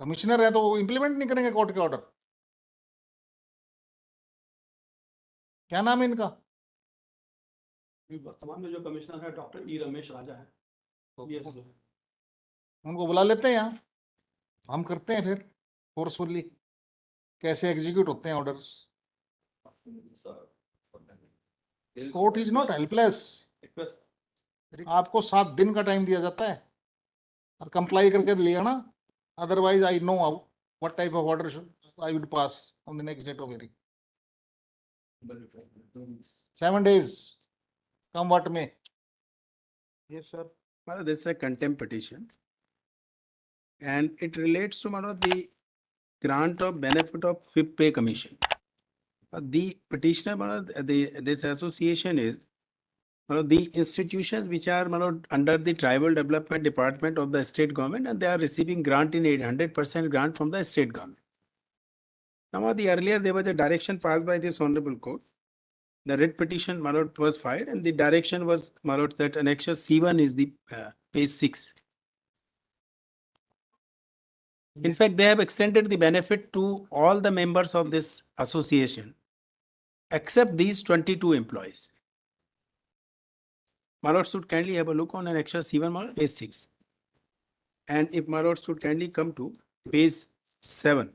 Commissioner है तो वो इम्प्लीमेंट नहीं करेंगे कोर्ट के ऑर्डर। क्या नाम है इनका? वर्तमान में जो कमिश्नर है डॉक्टर ई रमेश राजा है। तो उनको बुला लेते हैं यहाँ, हम करते हैं फिर फोर्सफुली कैसे एग्जीक्यूट होते हैं orders. Court is not helpless. आपको 7 दिन का टाइम दिया जाता है और कंप्लाई करके लिया ना, otherwise I know what type of order I would pass on the next date of hearing. 7 days, come what may. Yes, sir. Well, this is a contempt petition, and it relates to the grant of benefit of fifth pay commission. The petitioner, this association is the institutions which are under the tribal development department of the state government, and they are receiving grant in 100% grant from the state government. Now, earlier there was a direction passed by this honorable court. The writ petition was filed, and the direction was that annexure C1 is the page 6. In fact, they have extended the benefit to all the members of this association, except these 22 employees. My lord should kindly have a look on annexure C1, page 6. And if my lord should kindly come to page 7.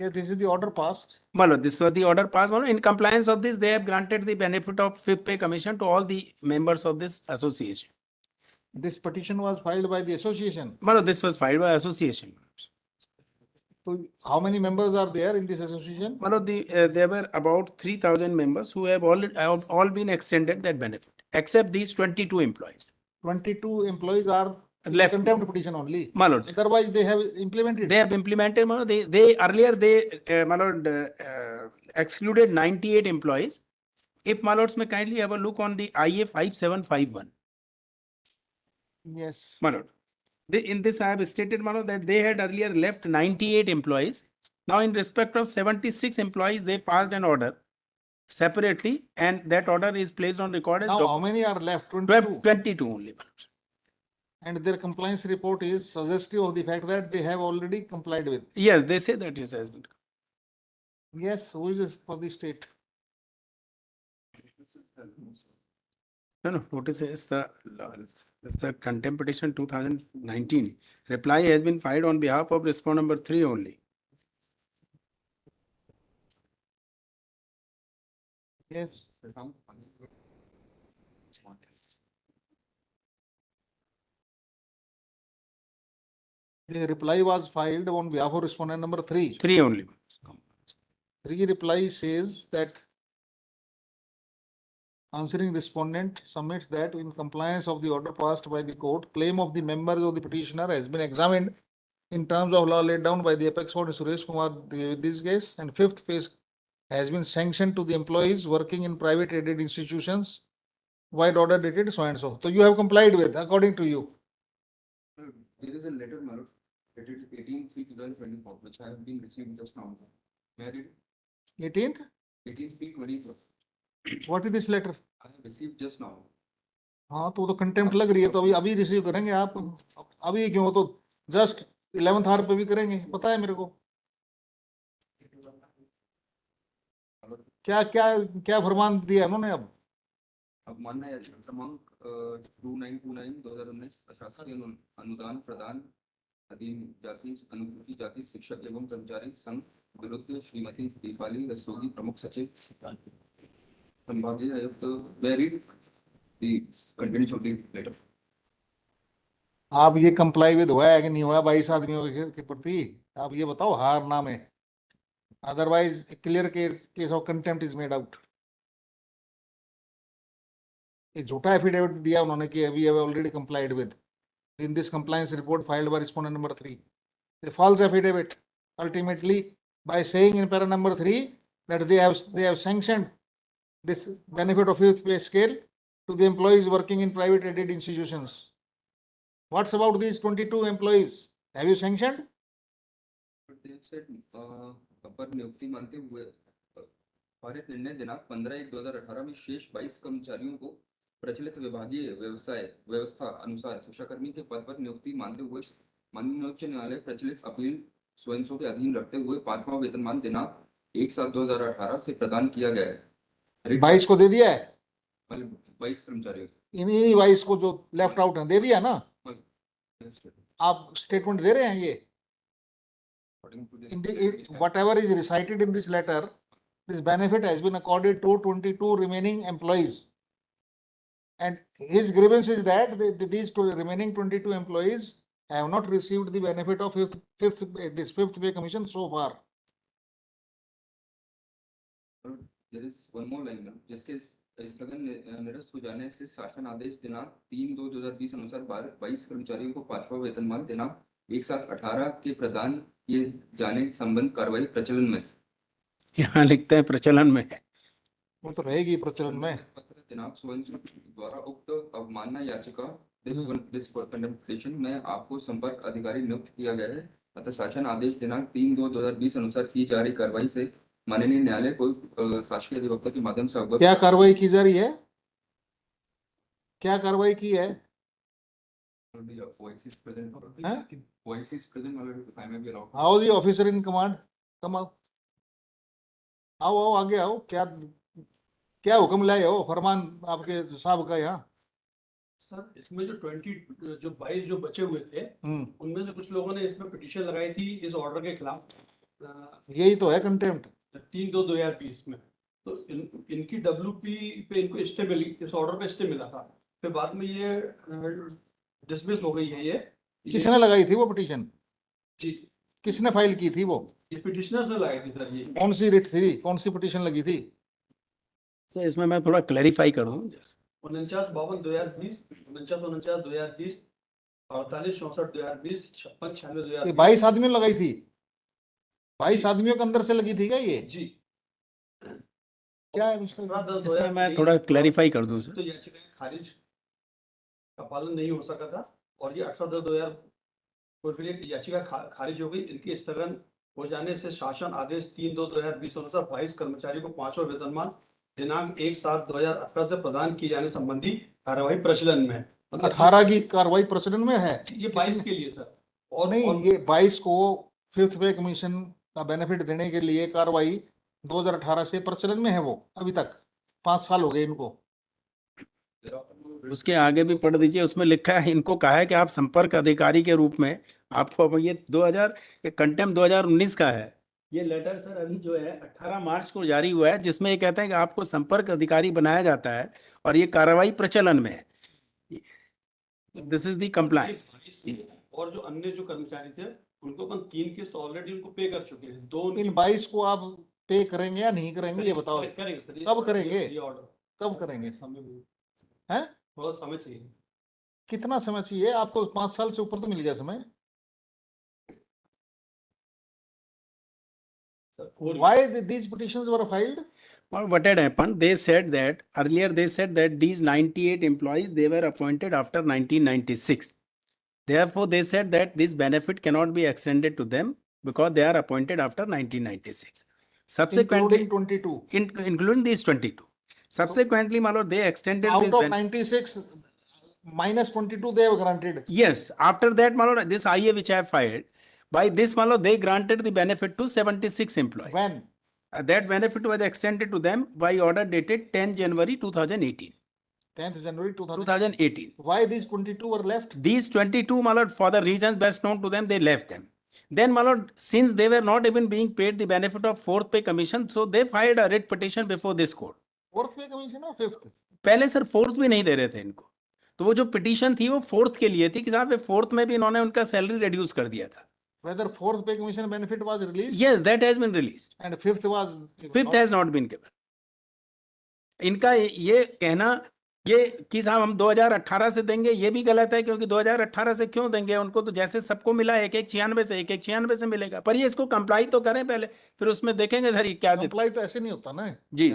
Yeah, this is the order passed. My lord, this was the order passed. My lord, in compliance of this, they have granted the benefit of fifth pay commission to all the members of this association. This petition was filed by the association. My lord, this was filed by association. So how many members are there in this association? My lord, there were about 3,000 members who have all been extended that benefit, except these 22 employees. 22 employees are Left. contempt petition only. My lord, Otherwise, they have implemented. they have implemented. My lord, they earlier my lord, excluded 98 employees. If my lords may kindly have a look on the IA 5751. Yes. My lord, in this I have stated, my lord, that they had earlier left 98 employees. Now, in respect of 76 employees, they passed an order separately, and that order is placed on record as Now, how many are left? 22. 22 only. My lord. And their compliance report is suggestive of the fact that they have already complied with. Yes, they say that it has been. Yes, who is this for the state? No, notice is the contempt petition 2019. Reply has been filed on behalf of respondent number 3 only. Yes. The reply was filed on behalf of respondent number 3. 3 only. 3 reply says that answering respondent submits that in compliance of the order passed by the court, claim of the members of the petitioner has been examined in terms of law laid down by the apex court Suresh Kumar in this case, and fifth phase has been sanctioned to the employees working in private aided institutions. Wide order dated so and so. So you have complied with according to you. There is a letter, my lord, dated 18/3/2024, which I have been received just now. May I read it? 18th. 18/3/24. What is this letter? I have received just now. हाँ तो contempt लग रही है तो अभी अभी receive करेंगे आप। अभी क्यों, तो जस्ट 11th आवर पे भी करेंगे, पता है मेरे को। क्या क्या क्या फरमान दिया उन्होंने अब मानना है क्रमांक 2929/2019 अशासकीय अनुदान प्रदान अधीन जाति अनुसूचित जाति शिक्षक एवं कर्मचारी संघ विरुद्ध श्रीमती दीपाली रस्तोगी प्रमुख सचिव संभागीय आयुक्त varied the contents of the letter. आप ये कंप्लाई विद हुआ है कि नहीं हुआ 22 आदमियों के प्रति? आप ये बताओ, हार नाम है, otherwise clear case of contempt is made out. एक झूठा एफिडेविट दिया उन्होंने कि we have already complied with in this compliance report filed by respondent number 3, a false affidavit ultimately by saying in para number 3 that they have sanctioned this benefit of fifth pay scale to the employees working in private aided institutions. What's about these 22 employees? Have you sanctioned? They have said अपर नियुक्ति मानते हुए पारित निर्णय दिनांक 15/1/2018 में शेष 22 कर्मचारियों को प्रचलित विभागीय व्यवस्था अनुसार शिक्षाकर्मी के पद पर नियुक्ति मानते हुए माननीय उच्च न्यायालय प्रचलित अपील स्वयं के अधीन रखते हुए 5वां वेतनमान दिनांक 1/7/2018 से प्रदान किया गया है। 22 को दे दिया है, 22 कर्मचारियों इन्हीं 22 को जो लेफ्ट आउट है दे दिया ना, को आप स्टेटमेंट दे रहे हैं ये in the whatever is recited in this letter, this benefit has been accorded to 22 remaining employees. And his grievance is that these two remaining 22 employees have not received the benefit of fifth pay commission so far. There is one more line, जिसके स्थगन निरस्त हो जाने से शासन आदेश दिनांक 3/2/2020 अनुसार 22 कर्मचारियों को 5वां वेतनमान दिनांक 1/7/18 के प्रदान किए जाने संबंध कार्रवाई प्रचलन में। यहाँ लिखते हैं प्रचलन में है। वो तो रहेगी प्रचलन में। पत्र दिनांक स्वयं द्वारा उक्त अवमानना याचिका दिस कंडम्पटेशन में आपको संपर्क अधिकारी नियुक्त किया गया है। अतः शासन आदेश दिनांक 3/2/2020 अनुसार की जा रही कार्रवाई से माननीय न्यायालय को शासकीय अधिवक्ता के माध्यम से अवगत। क्या कार्रवाई की जा रही है? क्या कार्रवाई की है? Voice is present. Huh? Voice is present. If I may be allowed. How is the officer in command? Come out. आओ आगे आओ। क्या हुक्म लाए हो? फरमान आपके साहब का यहाँ। सर इसमें जो 22 जो बचे हुए थे उनमें से कुछ लोगों ने इसमें पिटीशन लगाई थी इस ऑर्डर के खिलाफ। यही तो है कंटेम्प्ट। 3/2/2020 में तो इनकी WP पे इनको स्टे मिली, इस ऑर्डर पे स्टे मिला था, फिर बाद में ये डिसमिस हो गई है। ये किसने लगाई थी वो पिटीशन? जी किसने फाइल की थी वो? ये पिटिशनर्स ने लगाई थी सर। ये कौन सी रिट थी? कौन सी पिटीशन लगी थी? सर इसमें मैं थोड़ा क्लैरिफाई करूं। 49/52/2020, 49/49/2020, 48/64/2020, 56/96/2020। 22 आदमियों लगाई थी। 22 आदमियों के अंदर से लगी थी क्या ये? जी क्या है इसमें मैं थोड़ा क्लैरिफाई कर दूं सर। तो याचिका खारिज का पालन नहीं हो सका था और ये 18/10/2000 को फिर एक याचिका खारिज हो गई। इनके स्थगन हो जाने से शासन आदेश 3/2/2020 अनुसार 22 कर्मचारियों को 5वां वेतनमान दिनांक 1/7/2018 से प्रदान किए जाने संबंधी कार्रवाई प्रचलन में है। 18 की कार्रवाई प्रचलन में है। ये 22 के लिए सर। और नहीं, ये 22 को फिफ्थ पे कमीशन का बेनिफिट देने के लिए कार्रवाई 2018 से प्रचलन में है। वो अभी तक 5 साल हो गए इनको। उसके आगे भी पढ़ दीजिए, उसमें लिखा है, इनको कहा है कि आप संपर्क अधिकारी के रूप में आपको ये 2000 कंटेम्प्ट 2019 का है। ये लेटर सर अभी जो है 18 मार्च को जारी हुआ है, जिसमें ये कहते हैं कि आपको संपर्क अधिकारी बनाया जाता है और ये कार्रवाई प्रचलन में है। This is the compliance. और जो अन्य जो कर्मचारी थे उनको अपन 3 किस्त ऑलरेडी उनको पे कर चुके हैं। 2 इन 22 को आप पे करेंगे या नहीं करेंगे ये बताओ। करेंगे। कब करेंगे? ये ऑर्डर कब करेंगे? समय हैं? थोड़ा समय चाहिए। कितना समय चाहिए आपको? 5 साल से ऊपर तो मिल गया समय। Why these petitions were filed? Or what had happened, they said that earlier they said that these 98 employees, they were appointed after 1996. Therefore, they said that this benefit cannot be extended to them because they are appointed after 1996. Subsequently, Including 22. including these 22. Subsequently, my lord, they extended Out this of 96 minus 22 they have granted. Yes, after that, my lord, this IA which I have filed, by this, my lord, they granted the benefit to 76 employees. When? That benefit was extended to them by order dated 10 January 2018. 10th January 2018. Why these 22 were left? These 22, my lord, for the reasons best known to them, they left them. Then, my lord, since they were not even being paid the benefit of fourth pay commission, so they filed a writ petition before this court. Fourth pay commission or fifth? पहले sir fourth भी नहीं दे रहे थे इनको, तो वो जो petition थी वो फोर्थ के लिए थी कि साहब फोर्थ में भी इन्होंने उनका सैलरी रिड्यूस कर दिया था। Whether fourth pay commission benefit was released? Yes, that has been released. And fifth was? Fifth has not been given. इनका ये कहना ये कि साहब हम 2018 से देंगे, ये भी गलत है, क्योंकि 2018 से क्यों देंगे उनको? तो जैसे सबको मिला 1/1/96 से 1/1/96 से मिलेगा, पर ये इसको कंप्लाई तो करें पहले, फिर उसमें देखेंगे सर ये क्या देते। Comply तो ऐसे नहीं होता ना जी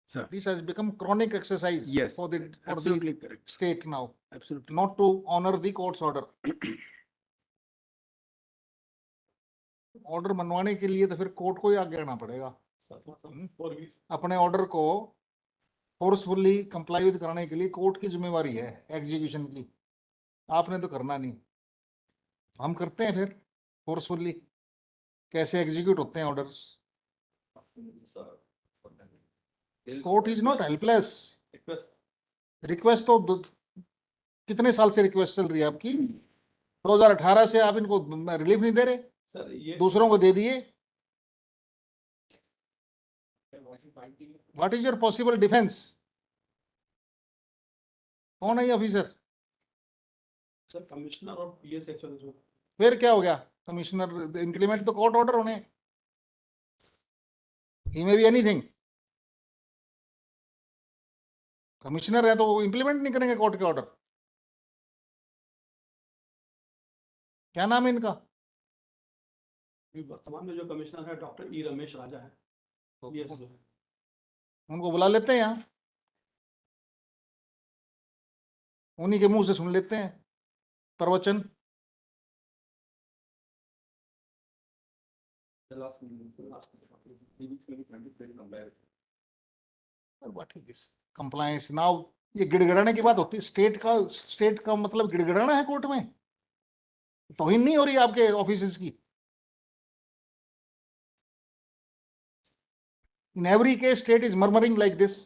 sir. This has become chronic exercise. Yes, for the absolutely correct. state now, Absolutely. not to honor the court's order. Order मनवाने के लिए तो फिर कोर्ट को ही आगे आना पड़ेगा। 4 weeks। अपने ऑर्डर को फोर्सफुली कंप्लाई विद कराने के लिए कोर्ट की जिम्मेवारी है एग्जीक्यूशन की, आपने तो करना नहीं, हम करते हैं फिर फोर्सफुली, कैसे एग्जीक्यूट होते हैं orders. Court is not helpless. Request request तो कितने साल से रिक्वेस्ट चल रही है आपकी? 2018 से आप इनको रिलीफ नहीं दे रहे, सर ये दूसरों को दे दिए। What is your possible defence? कौन है ये ऑफिसर? सर कमिश्नर और पीएस एक्चुअली जो फिर क्या हो गया? कमिश्नर इंप्लीमेंट तो कोर्ट ऑर्डर होने, ही मे बी एनीथिंग। कमिश्नर है तो वो इंप्लीमेंट नहीं करेंगे कोर्ट के ऑर्डर? क्या नाम है इनका? अभी वर्तमान में जो कमिश्नर है डॉक्टर ई रमेश राजा है, पीएस जो है। उनको बुला लेते हैं यहाँ, उन्हीं के मुंह से सुन लेते हैं प्रवचन। The last meeting, the last maybe 2020 compare. What is this compliance now? ये गिड़गिड़ाने की बात होती है, स्टेट का मतलब गिड़गिड़ाना है कोर्ट में? तौहीन नहीं हो रही आपके ऑफिस की? In every case state is murmuring like this.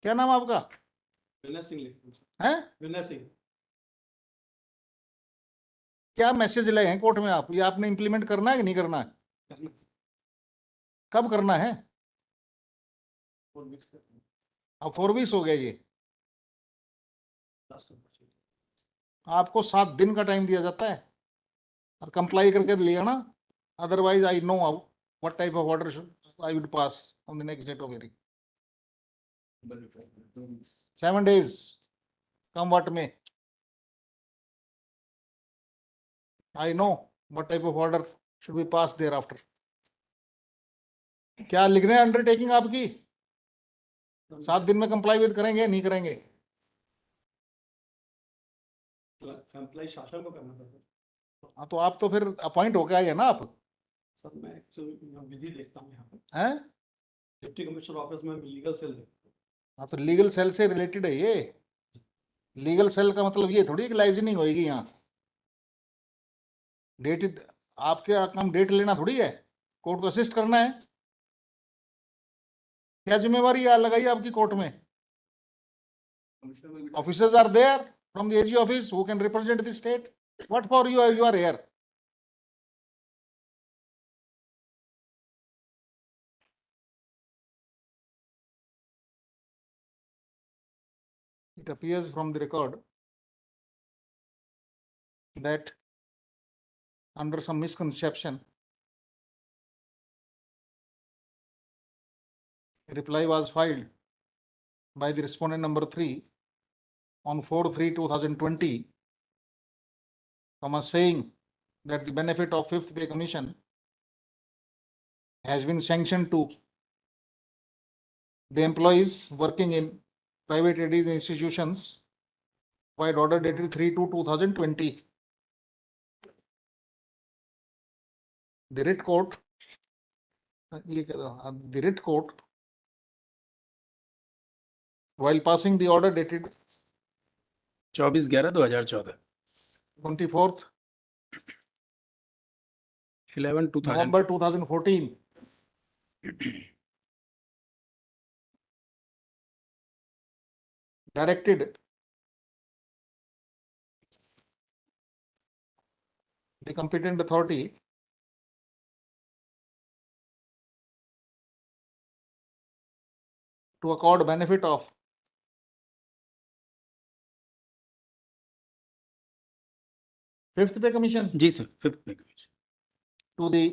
क्या नाम आपका विनय सिंह लिख है? विनय सिंह। क्या मैसेज लाए हैं कोर्ट में आप? ये आपने इंप्लीमेंट करना है कि नहीं करना है? कब करना है? अब 4 वीक्स हो गया ये। आपको 7 दिन का टाइम दिया जाता है और कंप्लाई करके लिया ना, otherwise I know what type of order I would pass on the next date of hearing. 7 days come what may, I know what type of order should be passed thereafter. क्या लिखने undertaking आपकी? 7 दिन में comply with करेंगे नहीं करेंगे? Comply शासन को करना था हाँ तो आप तो फिर अपॉइंट होके आए हैं ना आप, सर। मैं एक्चुअली विधि देखता हूँ यहाँ पे, हैं? डिप्टी कमिश्नर ऑफिस में लीगल सेल देखता हूँ। हाँ तो लीगल सेल से रिलेटेड है ये। लीगल सेल का मतलब ये थोड़ी कि लाइजनिंग होगी यहाँ। डेट आपके काम डेट लेना थोड़ी है, कोर्ट को असिस्ट करना है। क्या जिम्मेवारी है लगाई आपकी कोर्ट में? Commissioner will be. Officers are there from the AG office who can represent the state. What for you are here? It appears from the record that under some misconception, a reply was filed by the respondent number 3 on 4/3/2020, saying that the benefit of 5th pay commission has been sanctioned to the employees working in private aided institutions by order dated 3/2/2020. The writ court, the writ court, while passing the order dated 24/11/2014, 24th 11/2000, November 2014, directed the competent authority to accord benefit of fifth pay commission जी sir, 5th pay commission, to the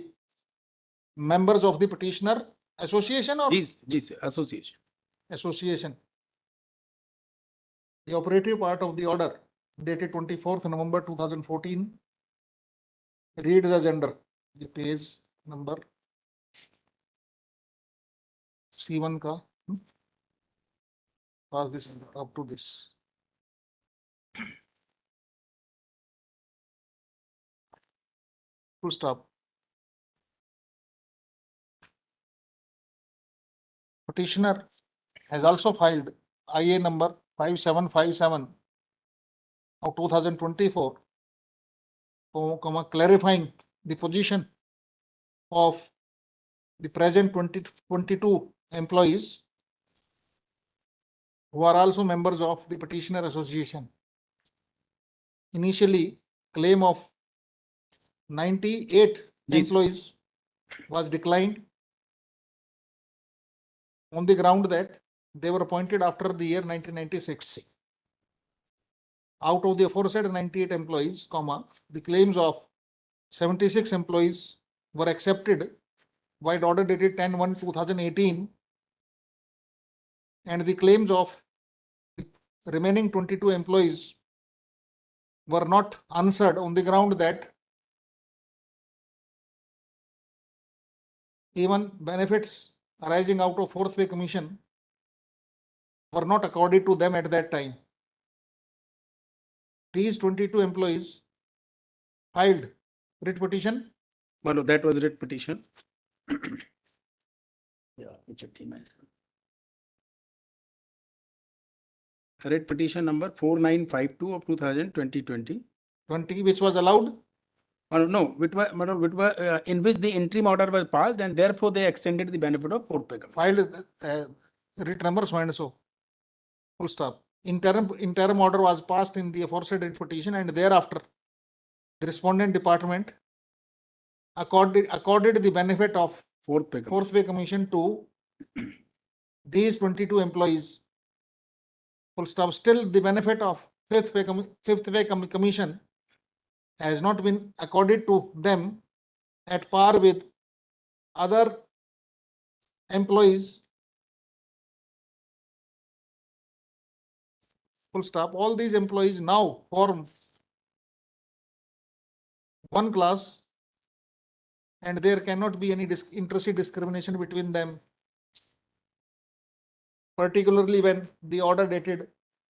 members of the petitioner association or जी sir, association. association. The operative part of the order dated 24th November 2014 reads as under the page number C1 का pass this up to this. full stop. Petitioner has also filed IA number 5757 of 2024, clarifying the position of the present 2022 employees who are also members of the petitioner association. Initially, claim of 98 Yes. employees was declined on the ground that they were appointed after the year 1996. Out of the aforesaid 98 employees, the claims of 76 employees were accepted by order dated 10/1/2018, and the claims of the remaining 22 employees were not answered on the ground that even benefits arising out of fourth pay commission were not accorded to them at that time. These 22 employees filed writ petition. Well, no, that was writ petition. Yeah, which a team is. Writ petition number 4952 of 2020. 20 which was allowed. No, in which the interim order was passed and therefore they extended the benefit of fourth pay commission. Filed writ number so and so. Full stop. Interim order was passed in the aforesaid writ petition, and thereafter the respondent department accorded the benefit of Fourth pay commission. fourth pay commission to these 22 employees. Full stop. Still, the benefit of fifth pay commission has not been accorded to them at par with other employees. Full stop. All these employees now form one class, and there cannot be any interested discrimination between them, particularly when the order dated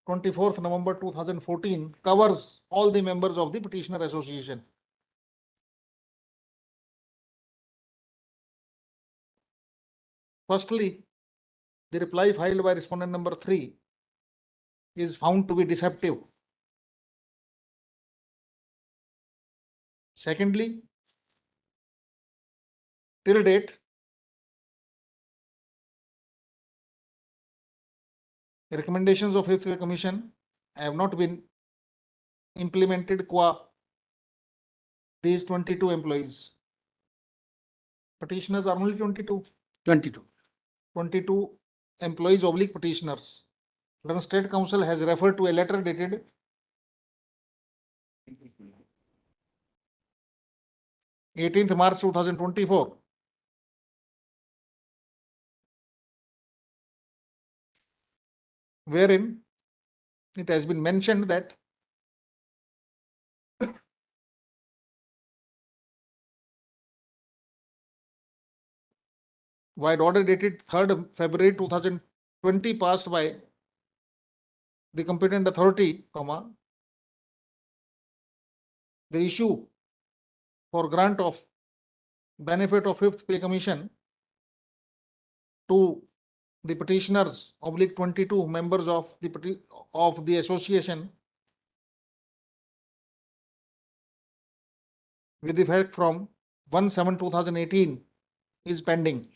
24th November 2014 covers all the members of the petitioner association. Firstly, the reply filed by respondent number 3 is found to be deceptive. Secondly, till date, the recommendations of fifth pay commission have not been implemented qua these 22 employees. Petitioners are only 22 employees oblique petitioners. London State Council has referred to a letter dated 18th March 2024, wherein it has been mentioned that while order dated 3rd February 2020 passed by the competent authority, the issue for grant of benefit of fifth pay commission to the petitioners oblique 22 members of the association with effect from 1/7/2018 is pending.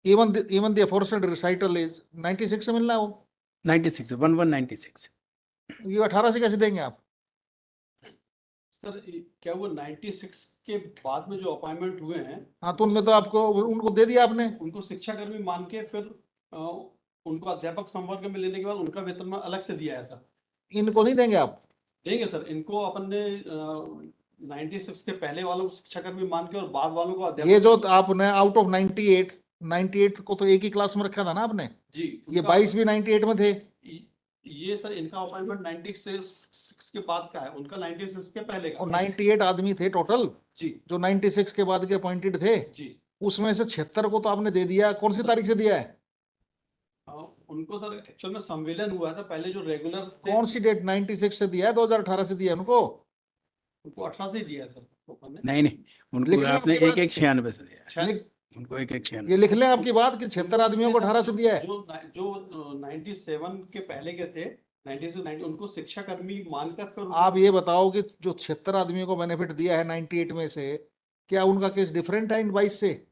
Even the aforesaid recital is 96 से मिलना हो, 96, 1196. ये 18 से कैसे देंगे आप? Sir क्या वो 96 के बाद में जो अपॉइंटमेंट हुए हैं, हाँ, तो उनमें तो आपको उनको दे दिया आपने। उनको शिक्षाकर्मी मान के फिर उनको अध्यापक संवर्ग में लेने के बाद उनका वेतन अलग से दिया है सर। इनको नहीं देंगे आप? देंगे सर, इनको अपन ने 96 के पहले वालों को शिक्षाकर्मी मान के और बाद वालों को अध्यापक। ये जो आपने आउट ऑफ 98 को तो एक ही क्लास में रखा था ना आपने जी, ये 22 भी 98 में थे। ये सर इनका अपॉइंटमेंट 96 के बाद का है, उनका 96 के पहले का। और 98 आदमी थे टोटल जी, जो 96 के बाद के अपॉइंटेड थे जी, उसमें से 76 को तो आपने दे दिया। कौन सी तारीख से दिया है? उनको सर एक्चुअल में सम्मेलन हुआ था पहले जो रेगुलर थे। कौन सी डेट? 96 से दिया है, 2018 से दिया है उनको। उनको 18 से ही दिया है सर टोकन ने। नहीं नहीं, उनको लिख लें आपने आपकी एक बात। एक 96 से दिया है। शायद उनको एक एक 96। ये लिख लें आपकी बात कि 76 आदमियों को 18 से दिया है। जो 97 के पहले के थे 90 से 90 उनको शिक्षा कर्मी मानकर फिर आप ये बताओ कि जो 76 आदमियों को बेनिफिट दिया है 98 में से, क्या उनका केस डिफरेंट है इन 22 से?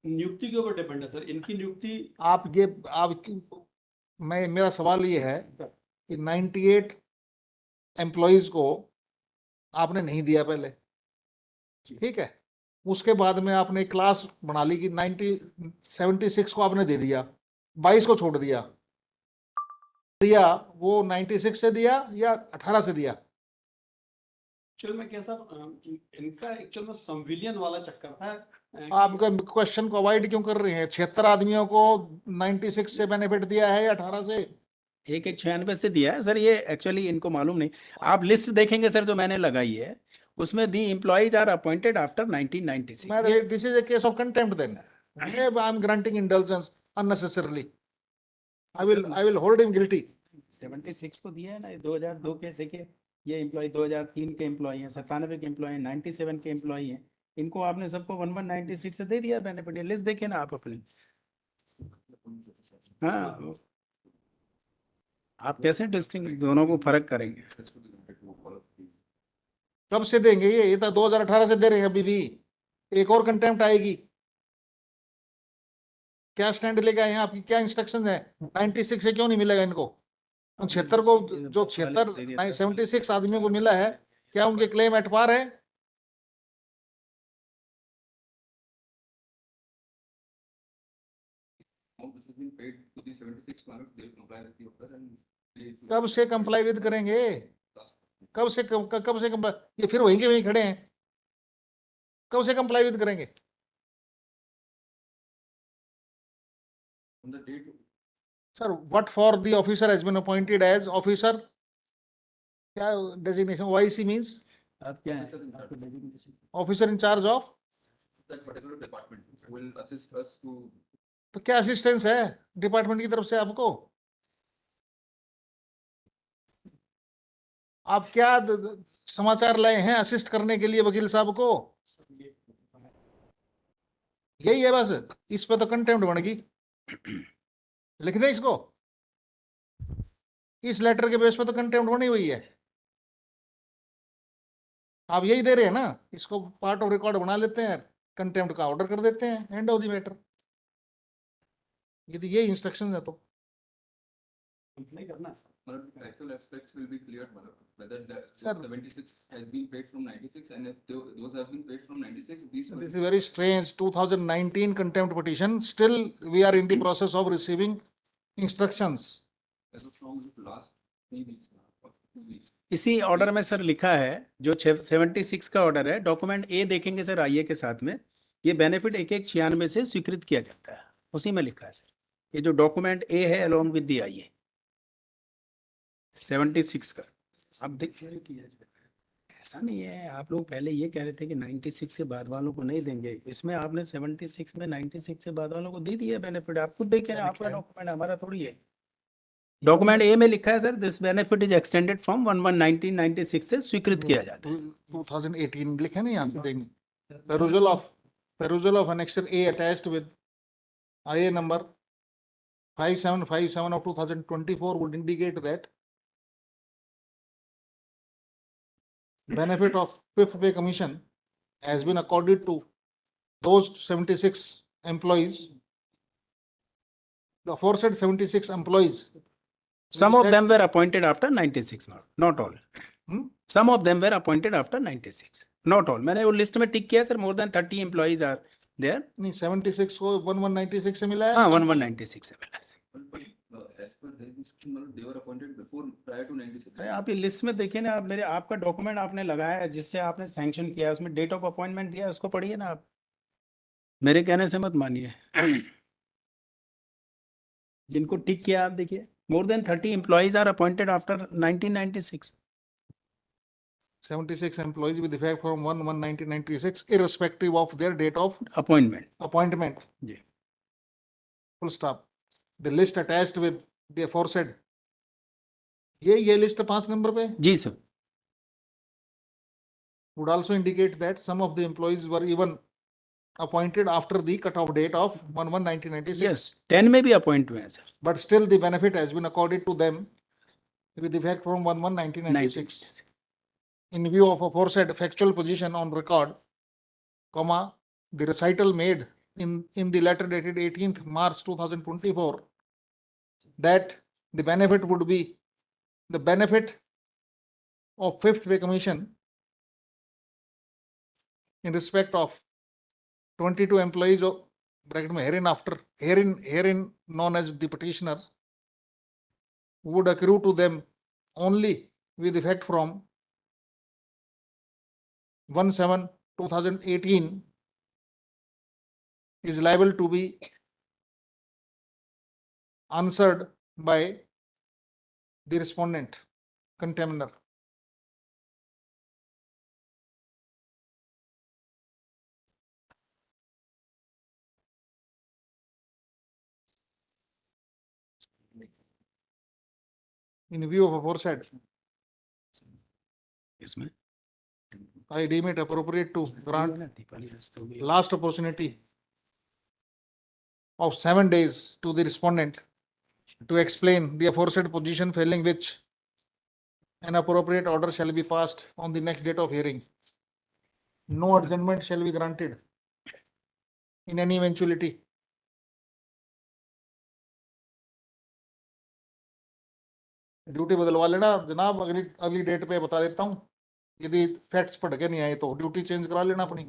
नियुक्ति के ऊपर डिपेंड है सर, इनकी नियुक्ति मेरा सवाल ये है कि 98 एम्प्लॉइज को आपने नहीं दिया पहले, ठीक है, उसके बाद में आपने एक क्लास बना ली कि 76 को आपने दे दिया, 22 को छोड़ दिया। वो 96 से दिया या 18 से दिया? एक्चुअल में क्या सर, इनका एक्चुअल में संविलियन वाला चक्कर था। आपका क्वेश्चन को अवॉइड क्यों कर रहे हैं? 76 आदमियों को 96 से बेनिफिट दिया है या 18 से? एक एक 96 से दिया है सर, ये एक्चुअली इनको मालूम नहीं। आप लिस्ट देखेंगे सर जो मैंने लगाई है, उसमें the employees are appointed after 1996। This is a case of contempt then. I am granting indulgence unnecessarily. I will hold him guilty. 76 को दिया है ना, 2002 के देखिए, ये एम्प्लॉय 2003 के एम्प्लॉय हैं, 97 के एम्प्लॉय हैं, 97 के एम्प्लॉय हैं, इनको आपने सबको 1196 से दे दिया बेनिफिट। लिस्ट देखिए ना आप अपनी। हाँ, आप कैसे डिस्टिंग दोनों को फर्क करेंगे? कब से देंगे? ये तो 2018 से दे रहे हैं अभी भी। एक और कंटेम्प्ट आएगी। क्या स्टैंड लेगा यहाँ? आपकी क्या इंस्ट्रक्शन है? 96 से क्यों नहीं मिलेगा इनको? 76 को जो 76 आदमियों को मिला है, क्या उनके क्लेम एट पार है? कब से कंप्लाई विद करेंगे? कब से कंप्लाई? ये फिर वहीं के वहीं खड़े हैं। कब से कंप्लाई विद करेंगे? Sir, what for the officer has been appointed as officer, क्या डेजिग्नेशन? OIC मींस आप क्या है आपको designation? Officer in charge of. That particular department will assist us to तो क्या असिस्टेंस है डिपार्टमेंट की तरफ से आपको? आप क्या समाचार लाए हैं असिस्ट करने के लिए वकील साहब को? यही है बस। इस पे तो कंटेम्प्ट बनेगी। लिख दे इसको। इस लेटर के बेस पे तो कंटेम्प्ट बनी हुई है। आप यही दे रहे हैं ना, इसको पार्ट ऑफ रिकॉर्ड बना लेते हैं, कंटेम्प्ट का ऑर्डर कर देते हैं, एंड ऑफ द मैटर। यदि ये इंस्ट्रक्शन है तो कंप्लाई करना। the actual aspects will be cleared, whether the Sir. 76 has been paid from 96, and if those have been paid from 96, these will this is very strange. 2019 contempt petition, still we are in the process of receiving instructions. as of from the last 3 weeks now, or 2 weeks. इसी order में sir लिखा है, जो 76 का order है, document ए देखेंगे sir आईए के साथ में, ये बेनिफिट एक एक 96 से स्वीकृत किया जाता है, उसी में लिखा है सर। ये जो डॉक्यूमेंट ए है अलोंग विद दी आईए 76 का, अब देखिए ऐसा नहीं है। आप लोग पहले ये कह रहे थे कि 96 के बाद वालों को नहीं देंगे, इसमें आपने 76 में 96 से बाद वालों को दे दिया बेनिफिट। आप खुद देखें, आपका डॉक्यूमेंट, हमारा थोड़ी है। डॉक्यूमेंट ए में लिखा है sir, this benefit is extended from 1/1/1996 से स्वीकृत किया जाता है। 2018 लिखे नहीं, यहाँ से देंगे। perusal of annexure A attached with IA number 5757 of 2024 would indicate that benefit of fifth pay commission has been accorded to those 76 employees. The aforesaid 76 employees. Some of them were appointed after 96, not all. Hmm? Some of them were appointed after 96, not all. मैंने वो list में टिक किया sir, more than 30 employees are there. नहीं, 76 को 1196 से मिला है। हाँ, 1196 से मिला है। As per the instruction, they were appointed before, prior to 96. अरे आप ये लिस्ट में देखिए ना, आप मेरे आपका डॉक्यूमेंट आपने लगाया है जिससे आपने सैंक्शन किया है, उसमें डेट ऑफ अपॉइंटमेंट दिया है, उसको पढ़िए ना आप, मेरे कहने से मत मानिए। जिनको टिक किया आप देखिए, more than 30 employees are appointed after 1996। 76 employees with effect from 1/1/1996 irrespective of their date of appointment. जी, full stop. The list attached with the aforesaid, ये लिस्ट 5 नंबर पे। जी sir. would also indicate that some of the employees were even appointed after the cutoff date of 1/1/1996. Yes, 10 may be appointed हुए हैं sir. But still the benefit has been accorded to them with effect from 1/1/1996. 96. In view of aforesaid factual position on record, comma, the recital made in the letter dated 18th March 2024, that the benefit would be the benefit of fifth pay commission in respect of 22 employees of bracket में herein known as the petitioners would accrue to them only with effect from 1/7/2018 is liable to be answered by the respondent contemner. In view of aforesaid, इसमें I deem it appropriate to grant Deepawali व्यस्त हो गई। last opportunity of 7 days to the respondent to explain the aforesaid position, failing which an appropriate order shall be passed on the next date of hearing. No adjournment shall be granted in any eventuality. Duty बदलवा लेना जनाब, अगली date पे बता देता हूँ, यदि facts पढ़ के नहीं आए तो ड्यूटी चेंज करा लेना अपनी।